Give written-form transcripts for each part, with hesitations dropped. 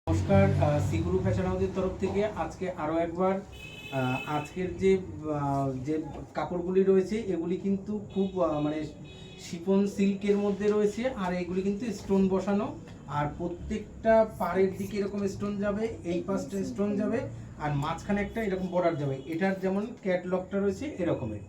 নমস্কার, সিগুরু ফ্যাশন হাউসের তরফ থেকে আজকে আরও একবার আজকের যে যে কাপড়গুলি রয়েছে এগুলি কিন্তু খুব মানে শিফন সিল্কের মধ্যে রয়েছে। আর এগুলি কিন্তু স্টোন বসানো, আর প্রত্যেকটা পাড়ের দিকে এরকম স্টোন যাবে, এই পাশটা স্টোন যাবে, আর মাঝখানে একটা এরকম বর্ডার যাবে। এটার যেমন ক্যাটলগটা রয়েছে এরকমের।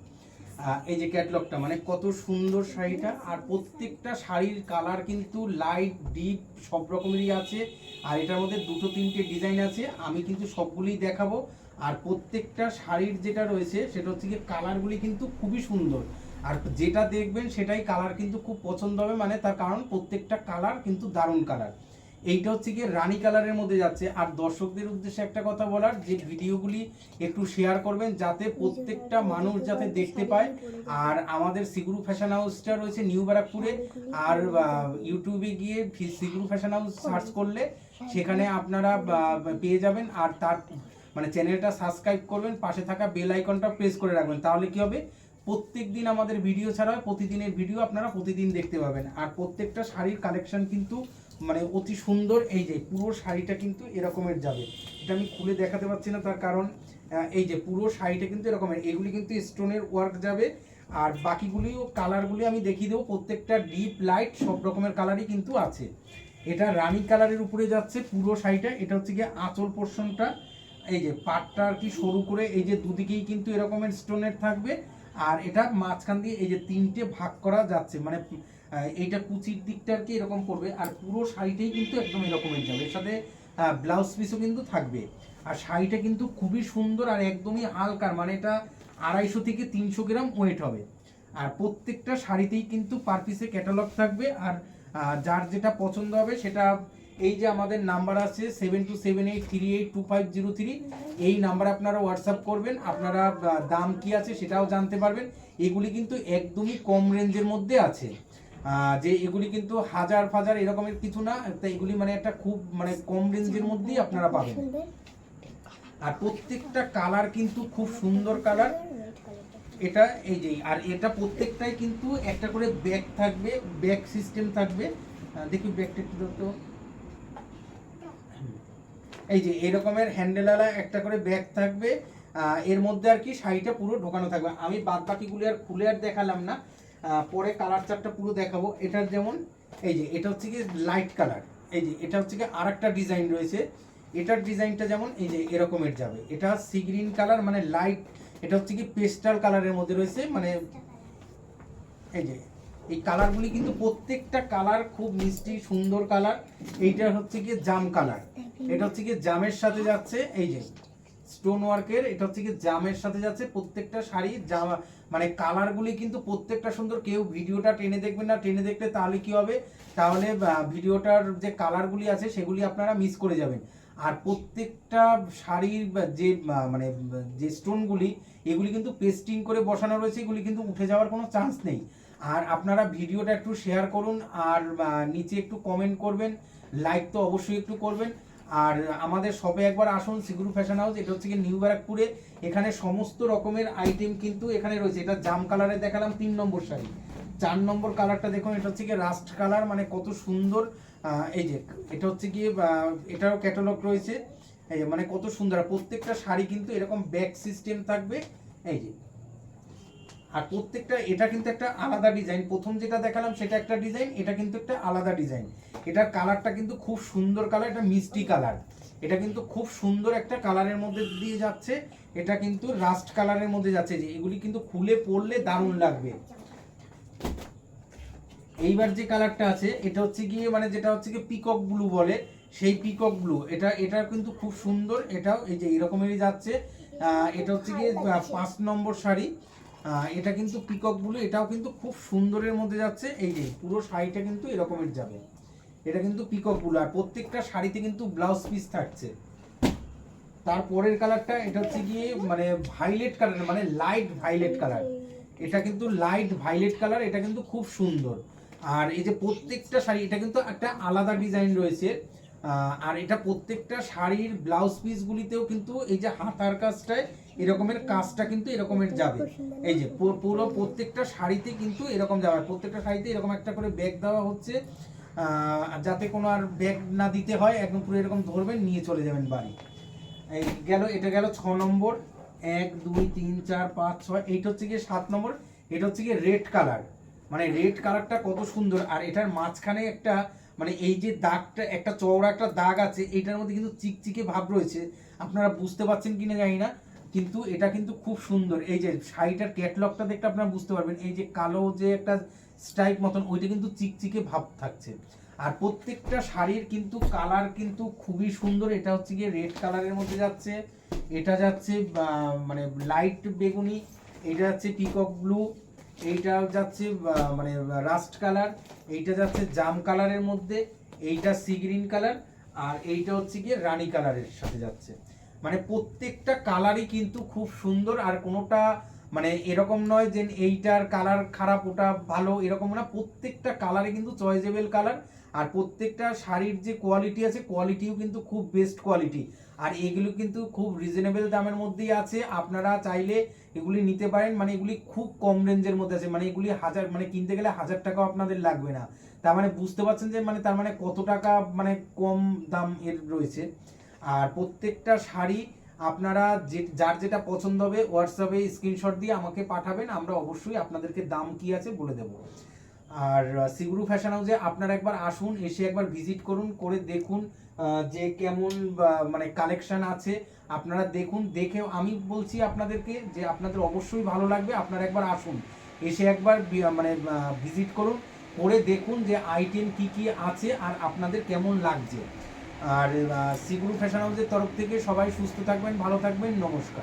এই যে ক্যাটলগটা মানে কত সুন্দর শাড়িটা। আর প্রত্যেকটা শাড়ির কালার কিন্তু লাইট ডিপ সব রকমেরই আছে। আর এটার মধ্যে দুটো তিনটে ডিজাইন আছে, আমি কিন্তু সবগুলোই দেখাবো। আর প্রত্যেকটা শাড়ির যেটা রয়েছে সেটা হচ্ছে কি কালারগুলি কিন্তু খুবই সুন্দর। আর যেটা দেখবেন সেটাই কালার কিন্তু খুব পছন্দ হবে, মানে তার কারণ প্রত্যেকটা কালার কিন্তু দারুণ কালার। এইটা হচ্ছে কি রানী কালারের মধ্যে যাচ্ছে। আর দর্শকদের উদ্দেশ্যে একটা কথা বলার, যে ভিডিওগুলি একটু শেয়ার করবেন যাতে প্রত্যেকটা মানুষ যাতে দেখতে পায়। আর আমাদের সিগুরু ফ্যাশন হাউসটা রয়েছে নিউ ব্যারাকপুরে। আর ইউটিউবে গিয়ে সিগুরু ফ্যাশন হাউস সার্চ করলে সেখানে আপনারা পেয়ে যাবেন। আর তার মানে চ্যানেলটা সাবস্ক্রাইব করবেন, পাশে থাকা বেল আইকনটা প্রেস করে রাখবেন, তাহলে কি হবে প্রত্যেক দিন আমাদের ভিডিও ছাড়া প্রতিদিনের ভিডিও আপনারা প্রতিদিন দেখতে পাবেন। আর প্রত্যেকটা শাড়ির কালেকশন কিন্তু মানে অতি সুন্দর। এই যে পুরো শাড়িটা কিন্তু এরকমের যাবে, এটা আমি খুলে দেখাতে পারছি না তার কারণ এই যে পুরো শাড়িটা কিন্তু এরকমের, এগুলি কিন্তু স্টোনের ওয়ার্ক যাবে। আর বাকিগুলিও কালারগুলি আমি দেখিয়ে দেবো, প্রত্যেকটা ডিপ লাইট সব রকমের কালারই কিন্তু আছে। এটা রানী কালারের উপরে যাচ্ছে পুরো শাড়িটা। এটা হচ্ছে গিয়ে আঁচল পোর্শনটা, এই যে পাটটা আর কি সরু করে, এই যে দুদিকেই কিন্তু এরকমের স্টোনের থাকবে। আর এটা মাঝখান দিয়ে এই যে তিনটে ভাগ করা যাচ্ছে, মানে এইটা কুচির দিকটা আর কি এরকম করবে। আর পুরো শাড়িটাই কিন্তু একদম এরকমের যাবে, এর সাথে ব্লাউজ পিসও কিন্তু থাকবে। আর শাড়িটা কিন্তু খুবই সুন্দর আর একদমই হালকার, মানে এটা 250 থেকে 300 গ্রাম ওয়েট হবে। আর প্রত্যেকটা শাড়িতেই কিন্তু পার পিসে ক্যাটালগ থাকবে। আর যার যেটা পছন্দ হবে সেটা এই যে আমাদের নাম্বার আছে 7278382503, এই নাম্বারে আপনারা হোয়াটসঅ্যাপ করবেন। আপনারা দাম কি আছে সেটাও জানতে পারবেন। এগুলি কিন্তু একদমই কম রেঞ্জের মধ্যে আছে, যে এগুলি কিন্তু হাজার ফাজার এরকমের কিছু না, তাই এগুলি মানে একটা খুব মানে কম রেঞ্জের মধ্যেই আপনারা পাবেন। আর প্রত্যেকটা কালার কিন্তু খুব সুন্দর কালার। এটা এই যে, আর এটা প্রত্যেকটাই কিন্তু একটা করে ব্যাগ থাকবে, ব্যাগ সিস্টেম থাকবে। দেখি ব্যাগটা একটু তো, এই যে এরকমের হ্যান্ডেলওয়ালা একটা করে ব্যাগ থাকবে। এর মধ্যে আর কি শাড়িটা পুরো ঢোকানো থাকবে। আমি বাদ বাকিগুলি আর খুলে আর দেখালাম না, পরে কালার চারটা পুরো দেখাবো। এটার যেমন এই যে এটা হচ্ছে কি লাইট কালার, এই যে এটা হচ্ছে কি আরেকটা ডিজাইন রয়েছে। এটার ডিজাইনটা যেমন এই যে এরকমের যাবে, এটা সি গ্রিন কালার মানে লাইট, এটা হচ্ছে কি পেস্টাল কালারের মধ্যে রয়েছে। মানে এই যে এই কালারগুলি কিন্তু প্রত্যেকটা কালার খুব মিষ্টি সুন্দর কালার। এইটা হচ্ছে কি জাম কালার, এটা হচ্ছে কি জামের সাথে যাচ্ছে, এই যে স্টোন ওয়ার্কের, এটা হচ্ছে কি জামের সাথে যাচ্ছে। প্রত্যেকটা শাড়ি জামা মানে কালারগুলি কিন্তু প্রত্যেকটা সুন্দর। কেউ ভিডিওটা টেনে দেখবেন না, টেনে দেখলে তাহলে কি হবে, তাহলে ভিডিওটার যে কালারগুলি আছে সেগুলি আপনারা মিস করে যাবেন। আর প্রত্যেকটা শাড়ির যে মানে যে স্টোনগুলি এগুলি কিন্তু পেস্টিং করে বসানো রয়েছে, এগুলি কিন্তু উঠে যাওয়ার কোনো চান্স নেই। আর আপনারা ভিডিওটা একটু শেয়ার করুন, আর নিচে একটু কমেন্ট করবেন, লাইক তো অবশ্যই একটু করবেন। আর আমাদের শপে একবার আসুন, সিগুরু ফ্যাশন হাউস, এটা হচ্ছে কি নিউ ব্যারাকপুরে। এখানে সমস্ত রকমের আইটেম কিন্তু এখানে রয়েছে। এটা জাম কালারে দেখালাম 3 নম্বর শাড়ি। 4 নম্বর কালারটা দেখুন, এটা হচ্ছে কি রাস্ট কালার, মানে কত সুন্দর। এই যে এটা হচ্ছে কি এটারও ক্যাটালগ রয়েছে, এই যে মানে কত সুন্দর। প্রত্যেকটা শাড়ি কিন্তু এরকম ব্যাক সিস্টেম থাকবে, এই যে। আর প্রত্যেকটা এটা কিন্তু একটা আলাদা ডিজাইন, প্রথম যেটা দেখালাম সেটা একটা ডিজাইন, এটা কিন্তু একটা আলাদা ডিজাইন। এটার কালারটা কিন্তু খুব সুন্দর কালার, এটা মিষ্টি কালার, এটা কিন্তু খুব সুন্দর একটা কালারের মধ্যে দিয়ে যাচ্ছে। এটা কিন্তু রাস্ট কালারের মধ্যে যাচ্ছে, যে এগুলি কিন্তু খুলে পরলে দারুণ লাগবে। এইবার যে কালারটা আছে এটা হচ্ছে গিয়ে মানে যেটা হচ্ছে কি পিকক ব্লু বলে, সেই পিকক ব্লু, এটা কিন্তু খুব সুন্দর। এটাও এই যে এরকমেরই যাচ্ছে। এটা হচ্ছে গিয়ে 5 নম্বর শাড়ি। এটা কিন্তু পিকক ব্লু, এটাও কিন্তু খুব সুন্দরের মধ্যে যাচ্ছে। এই যে পুরো শাড়িটা কিন্তু এরকমের যাবে, এটা কিন্তু পিকক ব্লু। আর প্রত্যেকটা শাড়িতে কিন্তু ব্লাউজ পিস থাকছে। তারপরের কালারটা এটা হচ্ছে গিয়ে মানে ভাইলেট কালার, মানে লাইট ভাইলেট কালার। এটা কিন্তু লাইট ভাইলেট কালার, এটা কিন্তু খুব সুন্দর। আর এই যে প্রত্যেকটা শাড়ি এটা কিন্তু একটা আলাদা ডিজাইন রয়েছে। আর এটা প্রত্যেকটা শাড়ির ব্লাউজ পিসগুলিতেও কিন্তু এই যে হাতার কাজটায় এরকমের কাজটা কিন্তু এরকমের যাবে। এই যে পুরো প্রত্যেকটা শাড়িতে কিন্তু এরকম যাবে, প্রত্যেকটা শাড়িতে এরকম একটা করে ব্যাগ দেওয়া হচ্ছে। যাতে কোনো আর ব্যাগ না দিতে হয়, একদম পুরো এরকম ধরবেন, নিয়ে চলে যাবেন বাড়ি। এই গেল, এটা গেল 6 নম্বর। 1 2 3 4 5 6, এইটা হচ্ছে গিয়ে 7 নম্বর। এটা হচ্ছে গিয়ে রেড কালার, মানে রেড কালারটা কত সুন্দর। আর এটার মাঝখানে একটা মানে এই যে দাগটা, একটা চওড়া একটা দাগ আছে, এইটার মধ্যে কিন্তু চিকচিকে ভাব রয়েছে, আপনারা বুঝতে পারছেন কিনা জানি না, কিন্তু এটা কিন্তু খুব সুন্দর। এই যে শাড়িটার ক্যাটলগটা দেখতে আপনারা বুঝতে পারবেন, এই যে কালো যে একটা স্ট্রাইপ মতন, ওইটা কিন্তু চিকচিকে ভাব থাকছে। আর প্রত্যেকটা শাড়ির কিন্তু কালার কিন্তু খুবই সুন্দর। এটা হচ্ছে গিয়ে রেড কালারের মধ্যে যাচ্ছে, এটা যাচ্ছে মানে লাইট বেগুনি, এটা যাচ্ছে পিকক ব্লু, এইটা যাচ্ছে মানে রাস্ট কালার, এইটা যাচ্ছে জাম কালারের মধ্যে, এইটা সি গ্রিন কালার, আর এইটা হচ্ছে গিয়ে রানী কালারের সাথে যাচ্ছে। মানে প্রত্যেকটা কালারই কিন্তু খুব সুন্দর। আর কোনোটা মানে এরকম নয় যে এইটার কালার খারাপ ওটা ভালো, এরকম না, প্রত্যেকটা কালারই কিন্তু চয়েজেবল কালার। আর প্রত্যেকটা শাড়ির যে কোয়ালিটি আছে, কোয়ালিটিও কিন্তু খুব বেস্ট কোয়ালিটি। আর এগুলো কিন্তু খুব রিজনেবল দামের মধ্যেই আছে, আপনারা চাইলে এগুলি নিতে পারেন। মানে এগুলি খুব কম রেঞ্জের মধ্যে আছে, মানে এগুলি হাজার, মানে কিনতে গেলে 1000 টাকাও আপনাদের লাগবে না। তার মানে বুঝতে পারছেন যে মানে তার মানে কত টাকা মানে কম দাম এর রয়েছে। আর প্রত্যেকটা শাড়ি আপনারা যে যার যেটা পছন্দ হবে হোয়াটসঅ্যাপে স্ক্রিনশট দিয়ে আমাকে পাঠাবেন, আমরা অবশ্যই আপনাদেরকে দাম কি আছে বলে দেবো। আর সিগুরু ফ্যাশন হাউসে আপনারা একবার আসুন, এসে একবার ভিজিট করুন, করে দেখুন যে কেমন মানে কালেকশন আছে। আপনারা দেখুন, দেখে আমি বলছি আপনাদেরকে যে আপনাদের অবশ্যই ভালো লাগবে। আপনারা একবার আসুন, এসে একবার মানে ভিজিট করুন, করে দেখুন যে আইটেম কি কি আছে আর আপনাদের কেমন লাগছে। আর সিগুরু ফ্যাশন হাউসের তরফ থেকে সবাই সুস্থ থাকবেন, ভালো থাকবেন, নমস্কার।